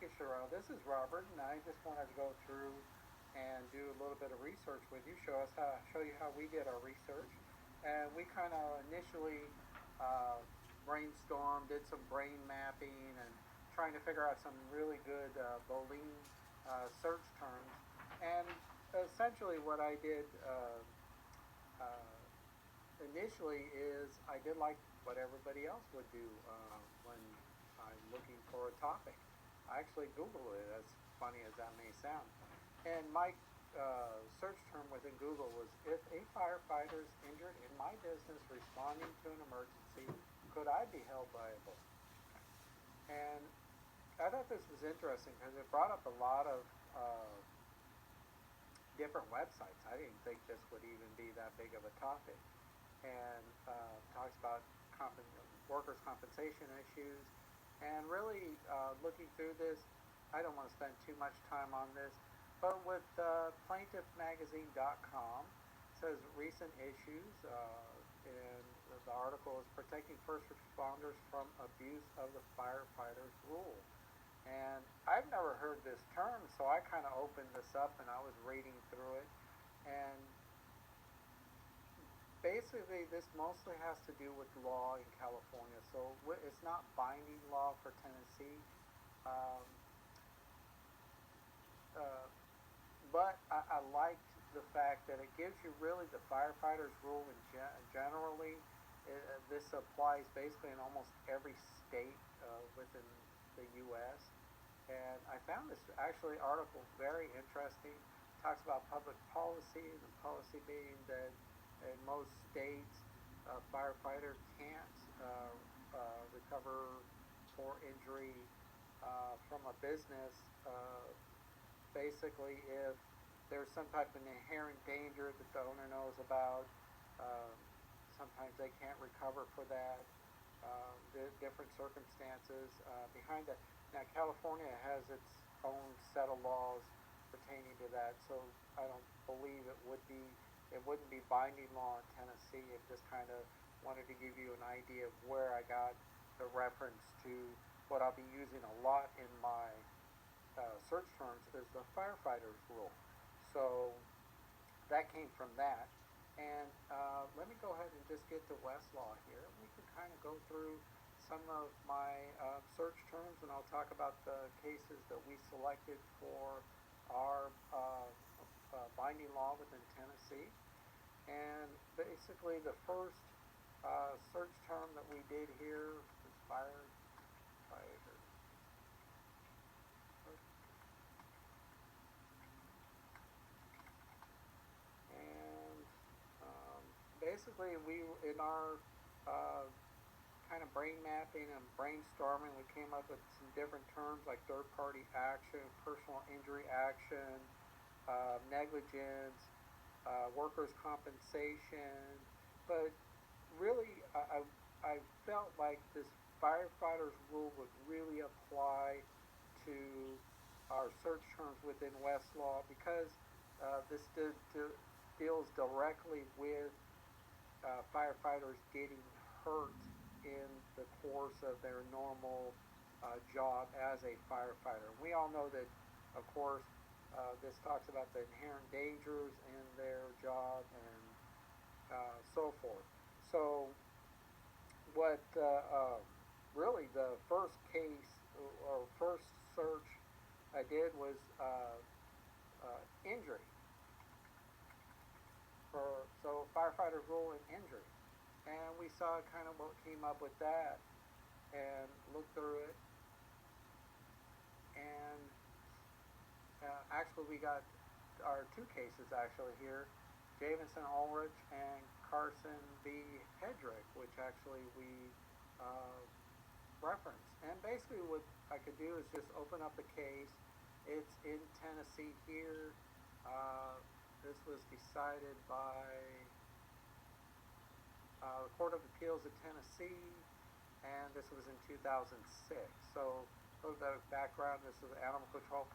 you, Cherrelle. This is Robert, and I just wanted to go through and do a little bit of research with you. Show you how we did our research, and we kind of initially uh, brainstormed, did some brain mapping, and trying to figure out some really good Boolean search terms. And essentially, what I did uh, initially is I did like what everybody else would do when I'm looking for a topic. I actually Googled it, as funny as that may sound. And my search term within Google was, if a firefighter is injured in my business responding to an emergency, could I be held liable? And I thought this was interesting because it brought up a lot of different websites. I didn't think this would even be that big of a topic. And talks about workers' compensation issues. And really looking through this, I don't want to spend too much time on this, but with plaintiffmagazine.com, it says recent issues, and the article is protecting first responders from abuse of the firefighters rule. And I've never heard this term, so I kind of opened this up and I was reading through it. And basically, this mostly has to do with law in California. So it's not binding law for Tennessee. Um, uh, but I liked the fact that it gives you really the firefighters rule generally. This applies basically in almost every state within the U.S. And I found this actually article very interesting. It talks about public policy, the policy being that in most states, a firefighter can't recover for injury from a business. Basically, if there's some type of inherent danger that the owner knows about, um, sometimes they can't recover for that. Different circumstances behind that. Now, California has its own set of laws pertaining to that, so I don't believe it wouldn't be binding law in Tennessee. It just kind of wanted to give you an idea of where I got the reference to what I'll be using a lot in my search terms is the firefighters rule. So that came from that. And let me go ahead and just get to Westlaw here. We can kind of go through some of my search terms, and I'll talk about the cases that we selected for our binding law within Tennessee. And basically, the first search term that we did here was firefighter. And basically, we in our kind of brain mapping and brainstorming, we came up with some different terms like third-party action, personal injury action, negligence, workers' compensation. But really, I felt like this firefighters rule would really apply to our search terms within Westlaw because this deals directly with firefighters getting hurt in the course of their normal job as a firefighter. We all know that, of course, this talks about the inherent dangers in their job and so forth. So, what really the first case or first search I did was injury. So firefighters rule in injury, and we saw kind of what came up with that, and looked through it, and actually we got our two cases actually here, Jameson Ulrich and Carson B. Hedrick, which actually we uh, referenced. And basically what I could do is just open up the case. It's in Tennessee here. This was decided by the Court of Appeals of Tennessee, and this was in 2006. So a little bit of background, this was an animal control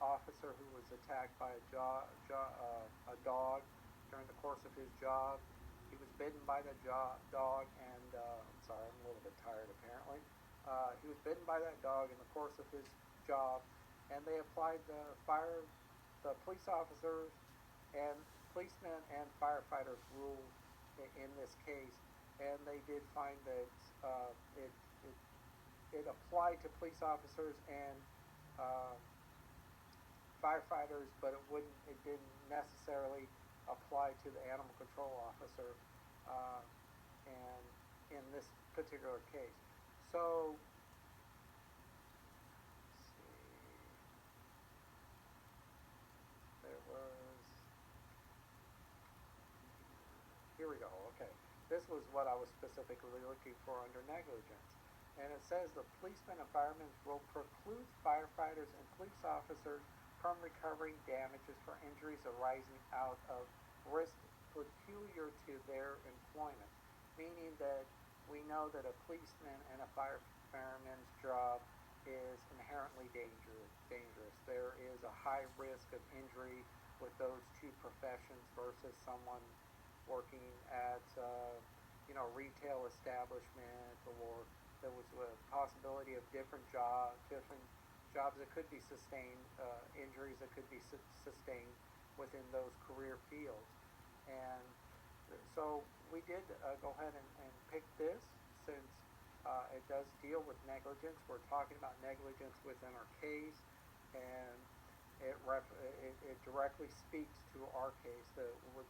officer who was attacked by a dog during the course of his job. He was bitten by the dog, and I'm sorry, I'm a little bit tired apparently. He was bitten by that dog in the course of his job, and they applied the police officers and policemen and firefighters rules in this case, and they did find that uh, it, it it applied to police officers and uh, firefighters, but it didn't necessarily apply to the animal control officer, uh, and in this particular case. So, let's see, there was, here we go, okay. This was what I was specifically looking for under negligence. And it says the policeman and fireman's rule precludes firefighters and police officers from recovering damages for injuries arising out of risk peculiar to their employment, meaning that we know that a policeman and a fireman's job is inherently dangerous. There is a high risk of injury with those two professions versus someone working at retail establishment, or there was a possibility of different jobs that could be sustained, injuries that could be sustained within those career fields. And so we did go ahead and pick this since it does deal with negligence. We're talking about negligence within our case, and it directly speaks to our case that would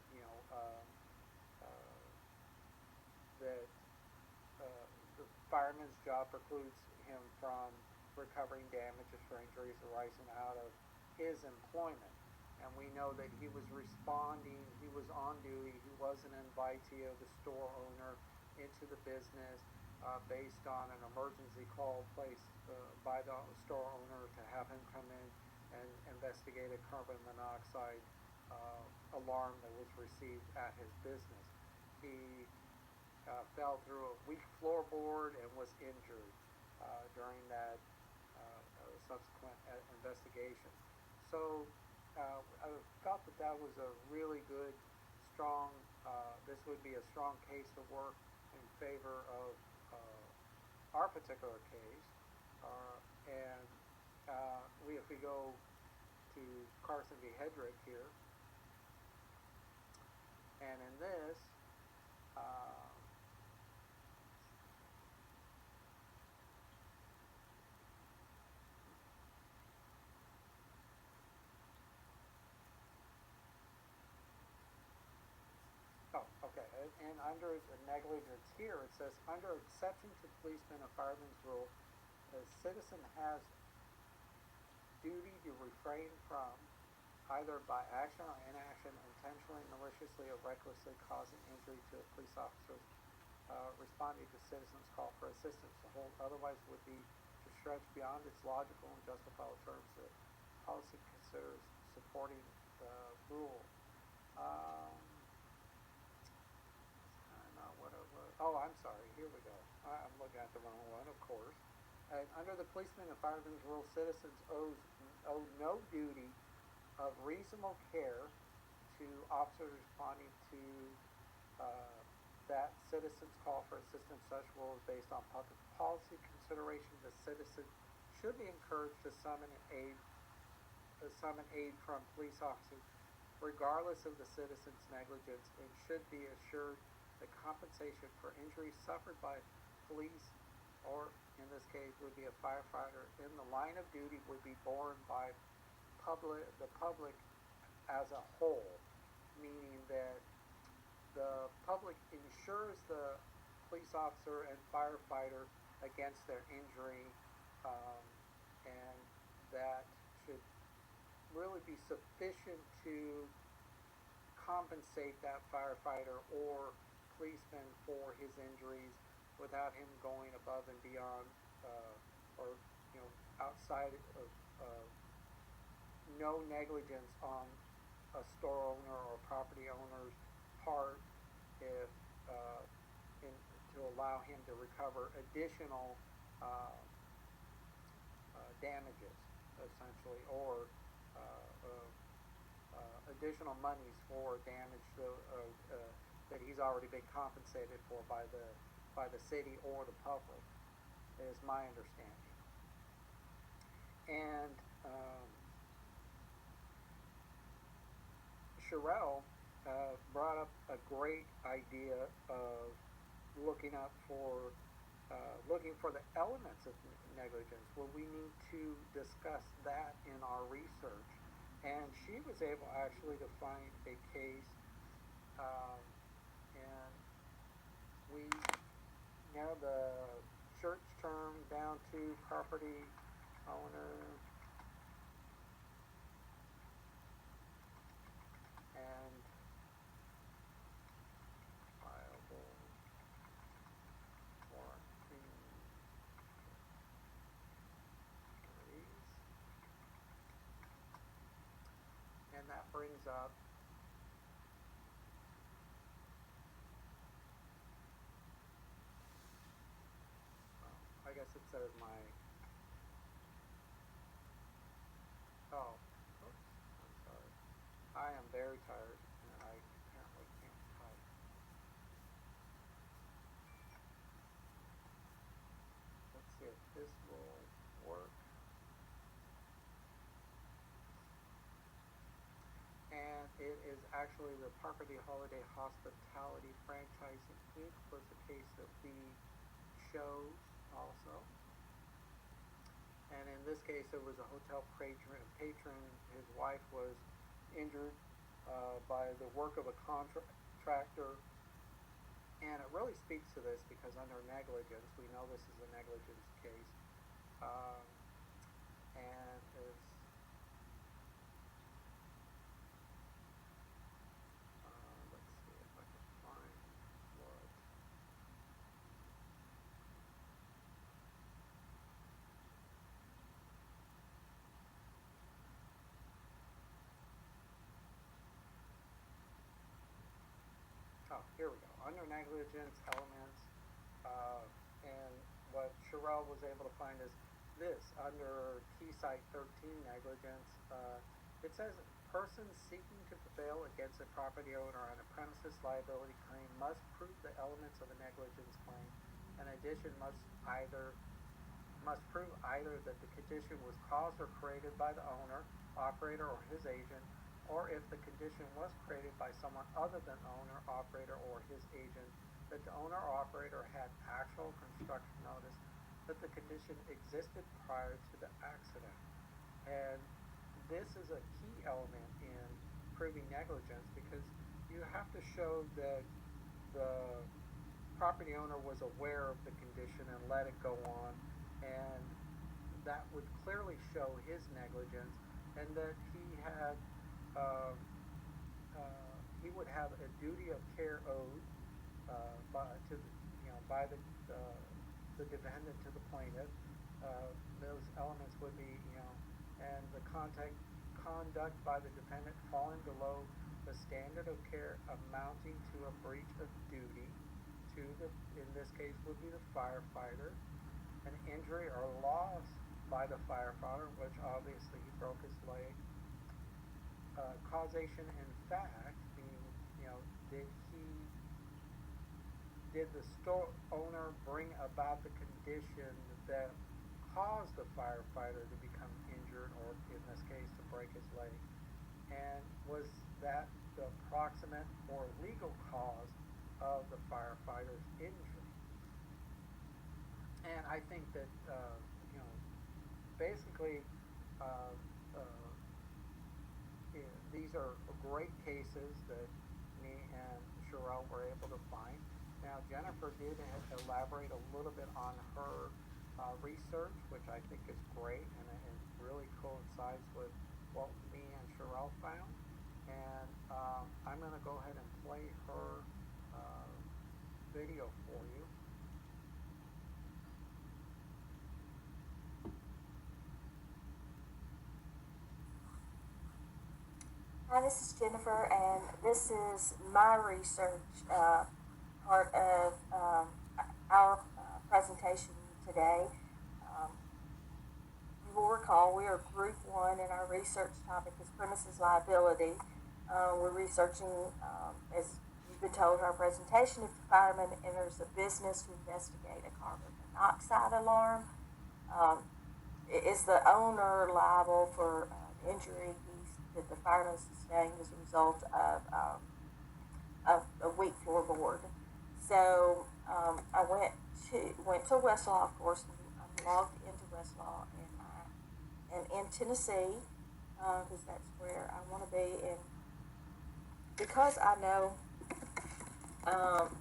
that the fireman's job precludes him from recovering damages for injuries arising out of his employment. And we know that he was responding, he was on duty, he was an invitee of the store owner into the business based on an emergency call placed by the store owner to have him come in and investigate a carbon monoxide alarm that was received at his business. He fell through a weak floorboard and was injured during that subsequent investigation. So I felt that was a really good, strong, this would be a strong case to work in favor of our particular case. And if we go to Carson v. Hedrick here, and in this, okay. And under the negligence here, it says, under exception to policeman and fireman's rule, the citizen has duty to refrain from, either by action or inaction, intentionally, maliciously, or recklessly causing injury to a police officer responding to citizens' call for assistance. The whole otherwise would be to stretch beyond its logical and justifiable terms that policy considers supporting the rule. Not what it was. Oh, I'm sorry. Here we go. I'm looking at the wrong one, of course. And under the policeman and fireman's rule, citizens owe no duty of reasonable care to officers responding to that citizen's call for assistance. Such rule is based on public policy consideration. The citizen should be encouraged to summon aid from police officers, regardless of the citizen's negligence, and should be assured that compensation for injuries suffered by police, or in this case would be a firefighter in the line of duty, would be borne by the public as a whole, meaning that the public insures the police officer and firefighter against their injury, and that should really be sufficient to compensate that firefighter or policeman for his injuries without him going above and beyond or outside of no negligence on a store owner or property owner's part if to allow him to recover additional damages, essentially, or additional monies for damage that he's already been compensated for by the city or the public, is my understanding. And Cherrelle brought up a great idea of looking up for looking for the elements of negligence. Well, we need to discuss that in our research, and she was able actually to find a case, um, and we narrowed the search term down to property owner and liable for injuries, and that brings up, I guess it says my, oh, oops, I'm sorry. I am very tired and I apparently can't type. Let's see if this will work. And it is actually the Parker D. Holiday Hospitality Franchising Inc. was the case that we chose also. And in this case, it was a hotel patron. His wife was injured by the work of a contractor. And it really speaks to this because under negligence, we know this is a negligence case. Um, and is let's see if I can find what. Oh, here we go. Under negligence elements, and what Cherrelle was able to find is this under key site 13 negligence. It says persons seeking to prevail against a property owner on a premises liability claim must prove the elements of a negligence claim. In addition, must prove either that the condition was caused or created by the owner, operator, or his agent, or if the condition was created by someone other than the owner, operator, or his agent, that the owner or operator had actual construction notice that the condition existed prior to the accident. And this is a key element in proving negligence because you have to show that the property owner was aware of the condition and let it go on, and that would clearly show his negligence, and that uh, he would have a duty of care owed by the defendant to the plaintiff. Those elements would be and the conduct by the defendant falling below the standard of care amounting to a breach of duty to in this case would be the firefighter, an injury or loss by the firefighter, which obviously he broke his leg. Causation in fact, meaning, did the store owner bring about the condition that caused the firefighter to become injured, or in this case, to break his leg? And was that the proximate or legal cause of the firefighter's injury? And I think that, basically, uh, uh, these are great cases that me and Cherrelle were able to find. Now, Jennifer did elaborate a little bit on her research, which I think is great, and it really coincides with what me and Cherrelle found. And I'm going to go ahead and play her video for you. Hi, this is Jennifer, and this is my research part of our presentation today. Um, you will recall we are Group 1, and our research topic is premises liability. We're researching, as you've been told in our presentation, if the fireman enters a business to investigate a carbon monoxide alarm. is the owner liable for injury that the fireman sustained as a result of a weak floorboard? So I went to Westlaw, of course, and I'm logged into Westlaw, and in Tennessee, because that's where I want to be, and because I know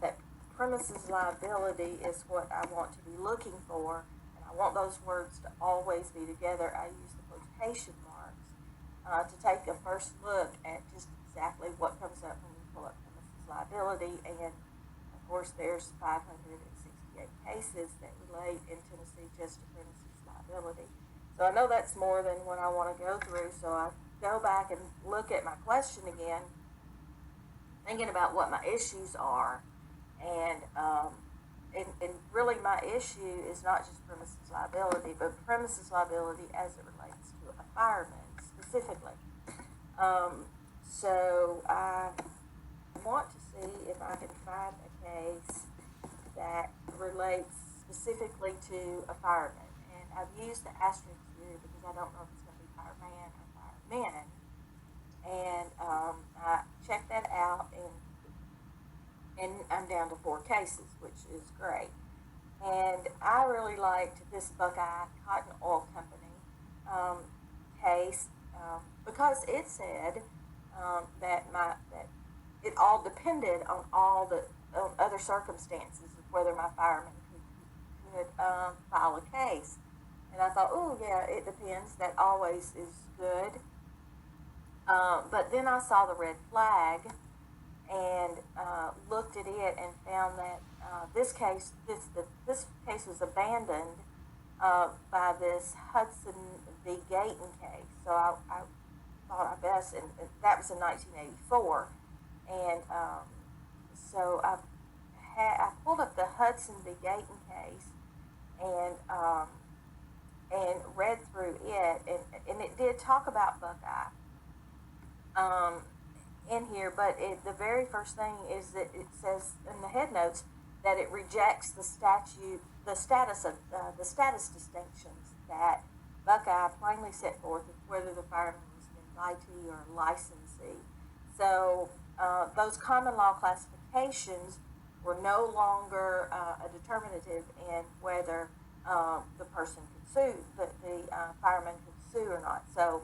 that premises liability is what I want to be looking for, and I want those words to always be together, I use the quotation marks to take a first look at just exactly what comes up when you pull up premises liability. And of course, there's 568 cases that relate in Tennessee just to premises liability. So I know that's more than what I want to go through. So I go back and look at my question again, thinking about what my issues are. And really my issue is not just premises liability, but premises liability as it relates to a fireman specifically. So I want to see if I can find a case that relates specifically to a fireman. And I've used the asterisk here because I don't know if it's going to be fireman or firemen. And I checked that out, and I'm down to 4 cases, which is great. And I really liked this Buckeye Cotton Oil Company case because it said that it all depended on on other circumstances of whether my fireman could file a case. And I thought, oh yeah, it depends. That always is good. But then I saw the red flag and looked at it and found that this case was abandoned by this Hudson v. Gayton case. So I thought I best, and that was in 1984, and so I pulled up the Hudson v. Gayton case and read through it, and it did talk about Buckeye in here, but the very first thing is that it says in the head notes that it rejects the status distinctions that Buckeye plainly set forth of whether the fireman was an invitee or a licensee. So those common law classifications were no longer a determinative in whether the person could sue, the fireman could sue or not. So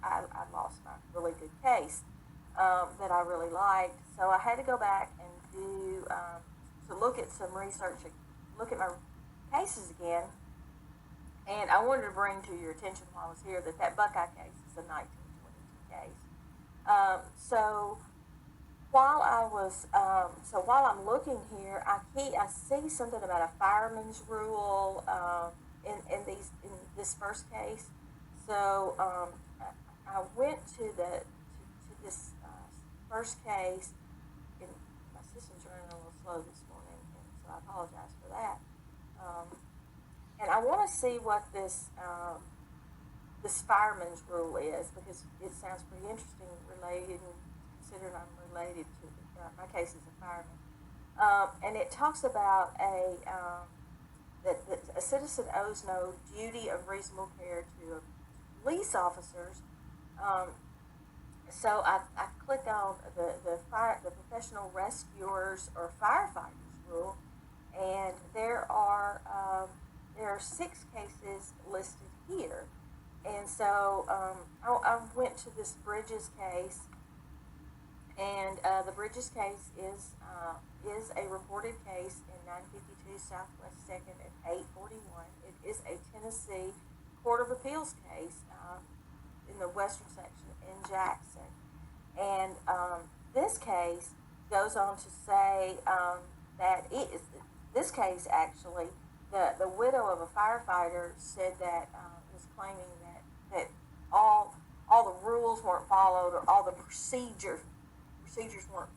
I lost my really good case that I really liked. So I had to go back and to look at some research, look at my cases again. And I wanted to bring to your attention while I was here that Buckeye case is a 1922 case. So while I'm looking here, I see something about a fireman's rule in this first case. So I went to this first case. And my system's running a little slow this morning, and so I apologize for that. And I want to see what this fireman's rule is, because it sounds pretty interesting, considering I'm related to my case as a fireman. And it talks about that a citizen owes no duty of reasonable care to police officers. So I clicked on the professional rescuers or firefighters rule, and there are 6 cases listed here. And so I went to this Bridges case, and the Bridges case is a reported case in 952 Southwest 2nd at 841. It is a Tennessee Court of Appeals case in the Western Section in Jackson. And this case goes on to say that this case actually, the widow of a firefighter said that was claiming that all the rules weren't followed, or all the procedures weren't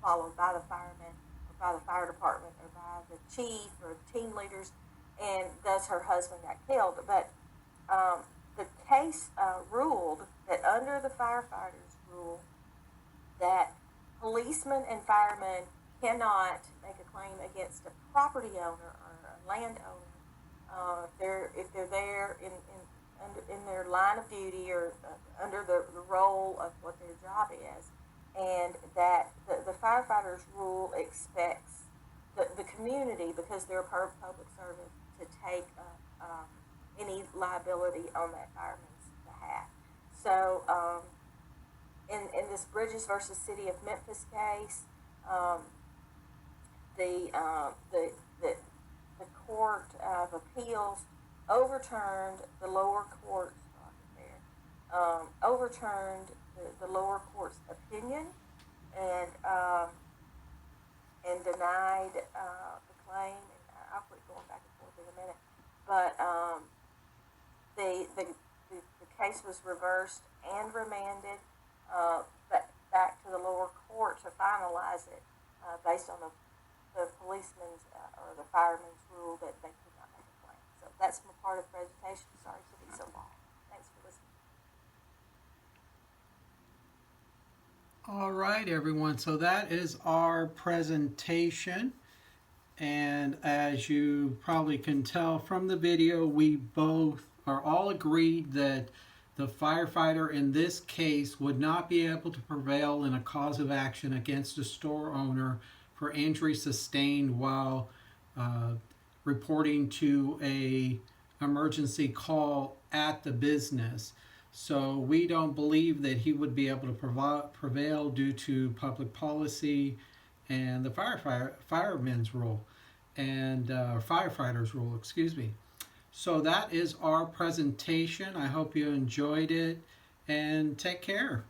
followed by the firemen, or by the fire department, or by the chief or team leaders, and thus her husband got killed. But the case ruled that under the firefighters rule, that policemen and firemen cannot make a claim against a property owner or a landowner if they're there in their line of duty or under the role of what their job is, and that the firefighters rule expects the community, because they're a public servant, to take any liability on that fireman's behalf. So in this Bridges versus City of Memphis case, um, the, uh, the the the Court of Appeals overturned the lower court's overturned the lower court's opinion, and denied the claim. And I'll quit going back and forth in a minute. But the case was reversed and remanded back to the lower court to finalize it based on the policeman's or the fireman's rule that they could not make a claim. So that's my part of the presentation. Sorry to be so long. Thanks for listening. All right, everyone. So that is our presentation. And as you probably can tell from the video, we both are all agreed that the firefighter in this case would not be able to prevail in a cause of action against a store owner for injury sustained while reporting to a emergency call at the business. So we don't believe that he would be able to prevail due to public policy and the fireman's rule and firefighter's rule, excuse me. So that is our presentation. I hope you enjoyed it, and take care.